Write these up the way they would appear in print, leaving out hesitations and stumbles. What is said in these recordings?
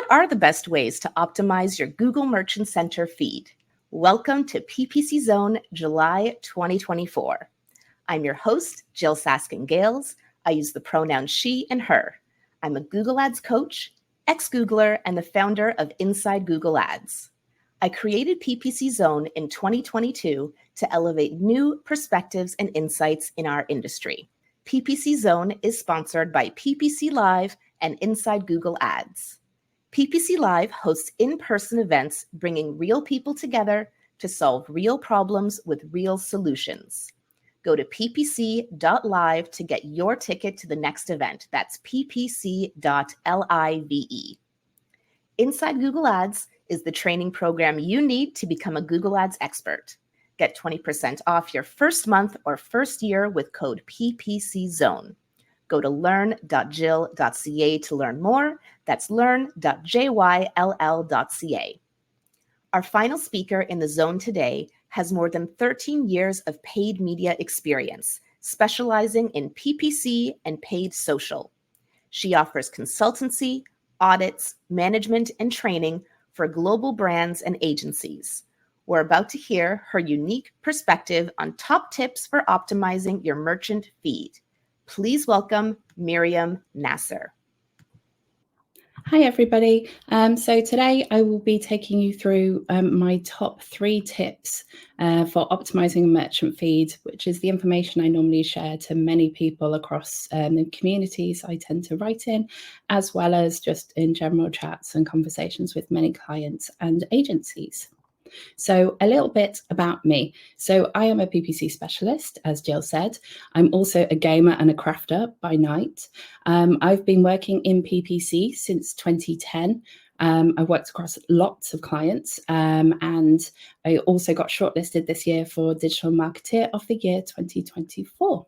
are the best ways to optimize your Google Merchant Center feed? Welcome to PPC Zone July 2024. I'm your host, Jill Saskin-Gales. I use the pronouns she and her. I'm a Google Ads coach, ex-Googler, and the founder of Inside Google Ads. I created PPC Zone in 2022 to elevate new perspectives and insights in our industry. PPC Zone is sponsored by PPC Live and Inside Google Ads. PPC Live hosts in-person events bringing real people together to solve real problems with real solutions. Go to ppc.live to get your ticket to the next event. That's ppc.live. Inside Google Ads is the training program you need to become a Google Ads expert. Get 20% off your first month or first year with code PPCZone. Go to learn.jill.ca to learn more. That's learn.jyll.ca. Our final speaker in the zone today has more than 13 years of paid media experience, specializing in PPC and Paid Social. She offers consultancy, audits, management, and training for global brands and agencies. We're about to hear her unique perspective on top tips for optimizing your merchant feed. Please welcome Meriem Nacer. Hi, everybody. So today I will be taking you through my top 3 tips for optimizing a merchant feed, which is the information I normally share to many people across the communities I tend to write in, as well as just in general chats and conversations with many clients and agencies. So a little bit about me. So I am a PPC specialist, as Jill said. I'm also a gamer and a crafter by night. I've been working in PPC since 2010. I worked across lots of clients, and I also got shortlisted this year for Digital Marketeer of the Year 2024.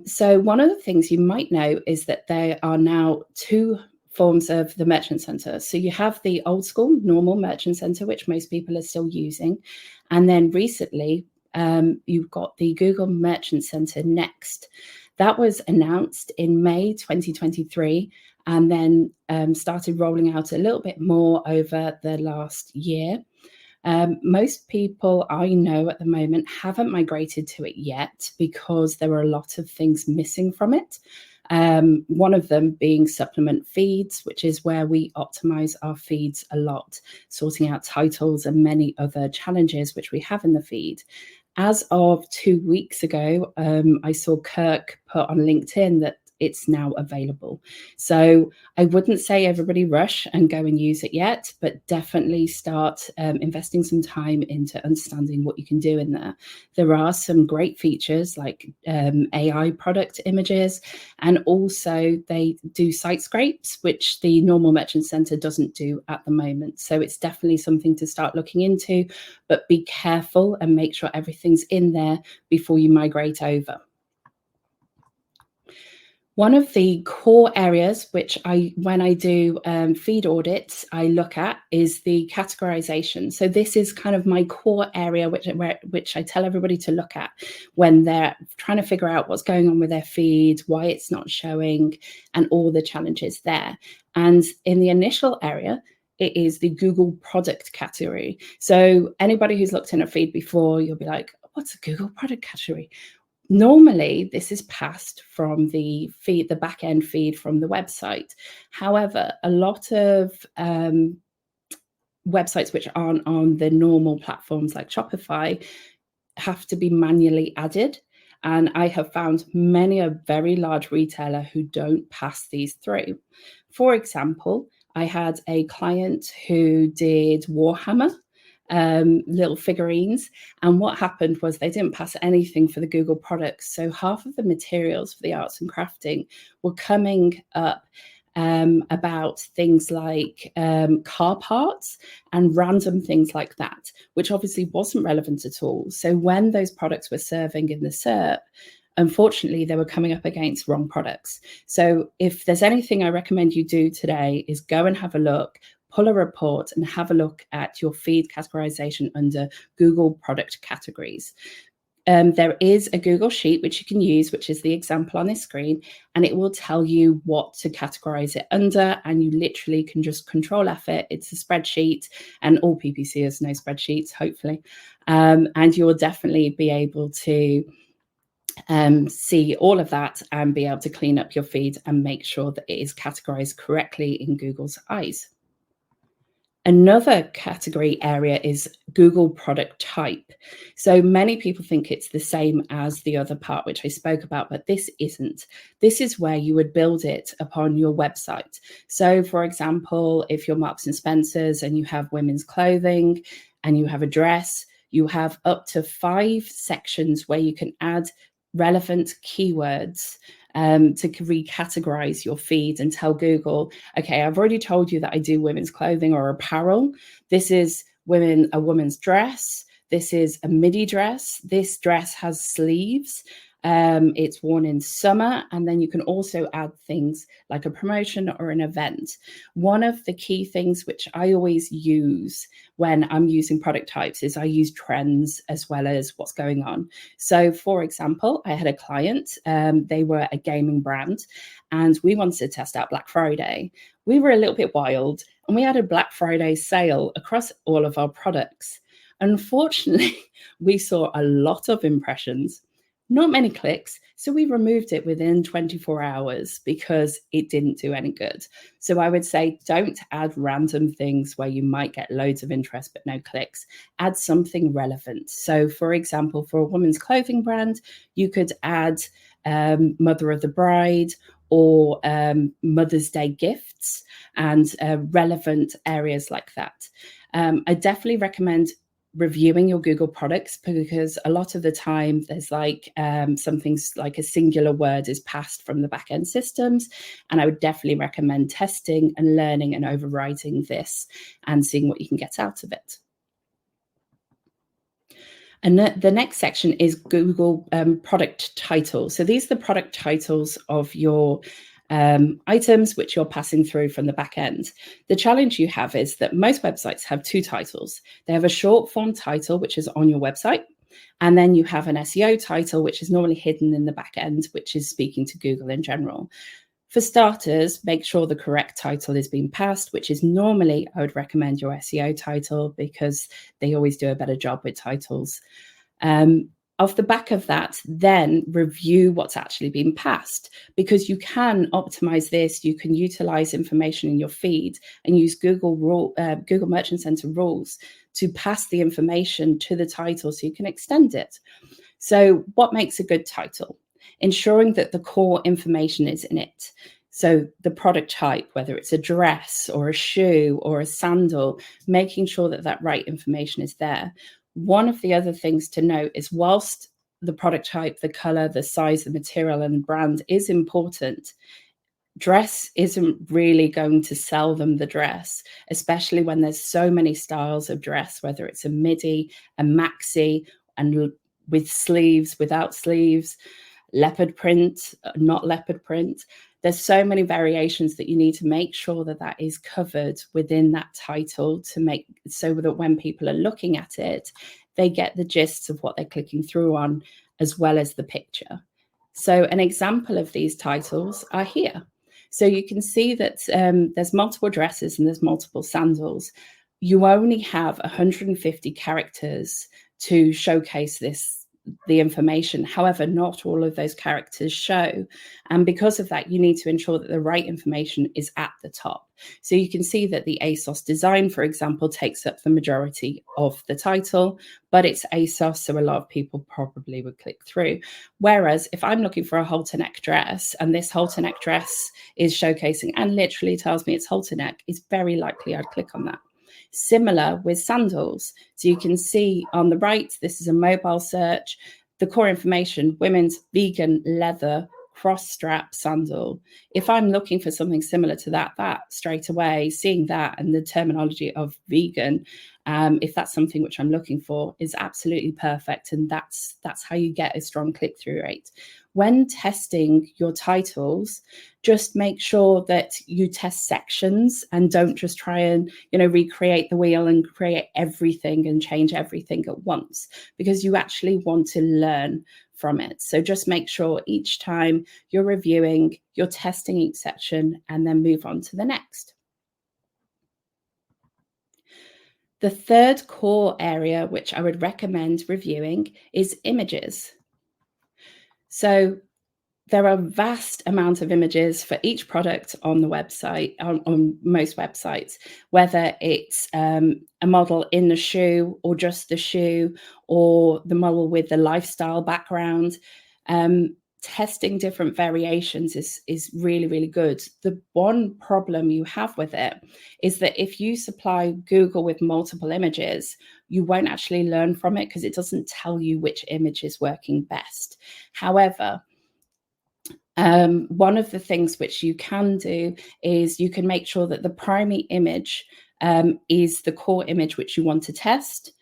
So one of the things you might know is that there are now 2 forms of the Merchant Center. So you have the old school normal Merchant Center, which most people are still using. And then recently, you've got the Google Merchant Center Next. That was announced in May 2023 and then started rolling out a little bit more over the last year. Most people I know at the moment haven't migrated to it yet because there are a lot of things missing from it. One of them being supplement feeds, which is where we optimize our feeds a lot, sorting out titles and many other challenges which we have in the feed. As of 2 weeks ago, I saw Kirk put on LinkedIn that it's now available. So I wouldn't say everybody rush and go and use it yet, but definitely start investing some time into understanding what you can do in there. There are some great features like AI product images, and also they do site scrapes, which the normal Merchant Center doesn't do at the moment. So it's definitely something to start looking into, but be careful and make sure everything's in there before you migrate over. One of the core areas which when I do feed audits, I look at is the categorization. So this is kind of my core area, which I tell everybody to look at when they're trying to figure out what's going on with their feed, why it's not showing, and all the challenges there. And in the initial area, it is the Google product category. So anybody who's looked in a feed before, you'll be like, what's a Google product category? Normally, this is passed from the feed, the back-end feed from the website. However, a lot of websites which aren't on the normal platforms like Shopify have to be manually added. And I have found many a very large retailer who don't pass these through. For example, I had a client who did Warhammer little figurines, and what happened was they didn't pass anything for the Google products. So half of the materials for the arts and crafting were coming up about things like car parts and random things like that, which obviously wasn't relevant at all. So when those products were serving in the SERP, unfortunately, they were coming up against wrong products. So if there's anything I recommend you do today is go and have a look, pull a report and have a look at your feed categorization under Google product categories. there is a Google Sheet which you can use, which is the example on this screen, and it will tell you what to categorize it under, and you literally can just Control F it. It's a spreadsheet, and all PPCers know spreadsheets, hopefully, and you will definitely be able to see all of that and be able to clean up your feed and make sure that it is categorized correctly in Google's eyes. Another category area is Google product type. So many people think it's the same as the other part, which I spoke about, but this isn't. This is where you would build it upon your website. So for example, if you're Marks and Spencer's and you have women's clothing and you have a dress, you have up to 5 sections where you can add relevant keywords to recategorize your feed and tell Google, okay, I've already told you that I do women's clothing or apparel. This is a woman's dress. This is a midi dress. This dress has sleeves. It's worn in summer. And then you can also add things like a promotion or an event. One of the key things which I always use when I'm using product types is I use trends as well as what's going on. So for example, I had a client, they were a gaming brand, and we wanted to test out Black Friday. We were a little bit wild, and we had a Black Friday sale across all of our products. Unfortunately, we saw a lot of impressions, not many clicks, so we removed it within 24 hours because it didn't do any good. So I would say don't add random things where you might get loads of interest but no clicks. Add something relevant. So for example, for a women's clothing brand, you could add Mother of the Bride or Mother's Day gifts and relevant areas like that. I definitely recommend reviewing your Google products, because a lot of the time there's like something's like a singular word is passed from the back-end systems. And I would definitely recommend testing and learning and overwriting this and seeing what you can get out of it. And the next section is Google product titles. So these are the product titles of your items which you're passing through from the back end. The challenge you have is that most websites have 2 titles. They have a short form title, which is on your website, and then you have an SEO title, which is normally hidden in the back end, which is speaking to Google in general. For starters, make sure the correct title is being passed, which is normally, I would recommend your SEO title, because they always do a better job with titles. Off the back of that, then review what's actually been passed, because you can optimize this. You can utilize information in your feed and use Google Merchant Center rules to pass the information to the title so you can extend it. So what makes a good title? Ensuring that the core information is in it. So the product type, whether it's a dress or a shoe or a sandal, making sure that that right information is there. One of the other things to note is, whilst the product type, the color, the size, the material, and the brand is important, dress isn't really going to sell them the dress, especially when there's so many styles of dress, whether it's a midi, a maxi, and with sleeves, without sleeves, leopard print, not leopard print. There's so many variations that you need to make sure that that is covered within that title, to make so that when people are looking at it, they get the gist of what they're clicking through on, as well as the picture. So an example of these titles are here. So you can see that there's multiple dresses and there's multiple sandals. You only have 150 characters to showcase the information. However, not all of those characters show. And because of that, you need to ensure that the right information is at the top. So you can see that the ASOS design, for example, takes up the majority of the title, but it's ASOS, so a lot of people probably would click through. Whereas if I'm looking for a halter neck dress, and this halter neck dress is showcasing and literally tells me it's halter neck, it's very likely I'd click on that. Similar with sandals. So you can see on the right, this is a mobile search. The core information, women's vegan leather cross strap sandal. If I'm looking for something similar to that straight away, seeing that and the terminology of vegan, if that's something which I'm looking for, is absolutely perfect. And that's how you get a strong click-through rate. when testing your titles, just make sure that you test sections and don't just try and, recreate the wheel and create everything and change everything at once, because you actually want to learn from it. So just make sure each time you're reviewing, you're testing each section and then move on to the next. The third core area, which I would recommend reviewing, is images. So there are a vast amount of images for each product on the website, on most websites, whether it's a model in the shoe or just the shoe, or the model with the lifestyle background. Testing different variations is really, really good. The one problem you have with it is that if you supply Google with multiple images, you won't actually learn from it because it doesn't tell you which image is working best. However, one of the things which you can do is you can make sure that the primary image is the core image which you want to test,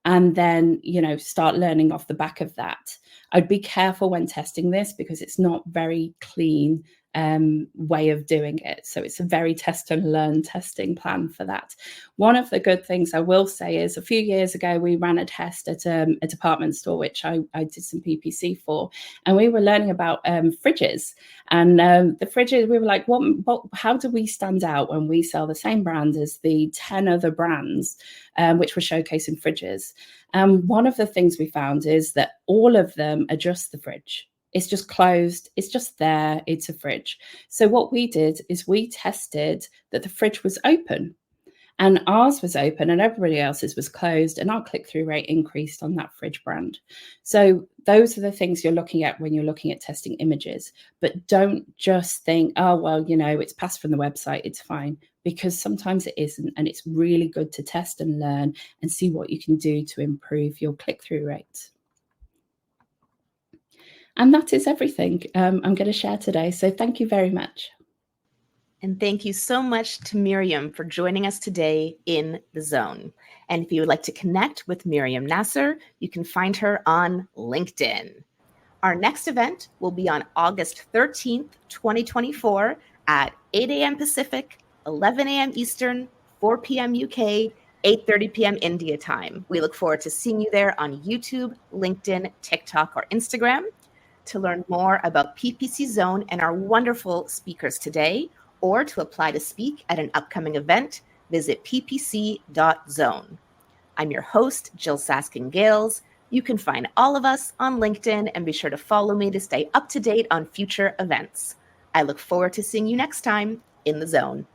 and then, start learning off the back of that. I'd be careful when testing this because it's not very clean way of doing it. So it's a very test and learn testing plan for that. One of the good things I will say is a few years ago, we ran a test at a department store, which I did some PPC for, and we were learning about fridges. And the fridges, we were like, how do we stand out when we sell the same brand as the 10 other brands which were showcasing fridges? One of the things we found is that all of them adjust the fridge. It's just closed. It's just there. It's a fridge. So what we did is we tested that the fridge was open, and ours was open and everybody else's was closed, and our click-through rate increased on that fridge brand. So those are the things you're looking at when you're looking at testing images. But don't just think, oh, well, it's passed from the website, it's fine, because sometimes it isn't. And it's really good to test and learn and see what you can do to improve your click-through rate. And that is everything I'm going to share today. So thank you very much. And thank you so much to Meriem for joining us today in the Zone. And if you would like to connect with Meriem Nacer, you can find her on LinkedIn. Our next event will be on August 13th, 2024 at 8 a.m. Pacific, 11 a.m. Eastern, 4 p.m. UK, 8:30 p.m. India time. We look forward to seeing you there on YouTube, LinkedIn, TikTok, or Instagram. To learn more about PPC Zone and our wonderful speakers today, or to apply to speak at an upcoming event, visit ppc.zone. I'm your host, Jill Saskin-Gales. You can find all of us on LinkedIn, and be sure to follow me to stay up to date on future events. I look forward to seeing you next time in the Zone.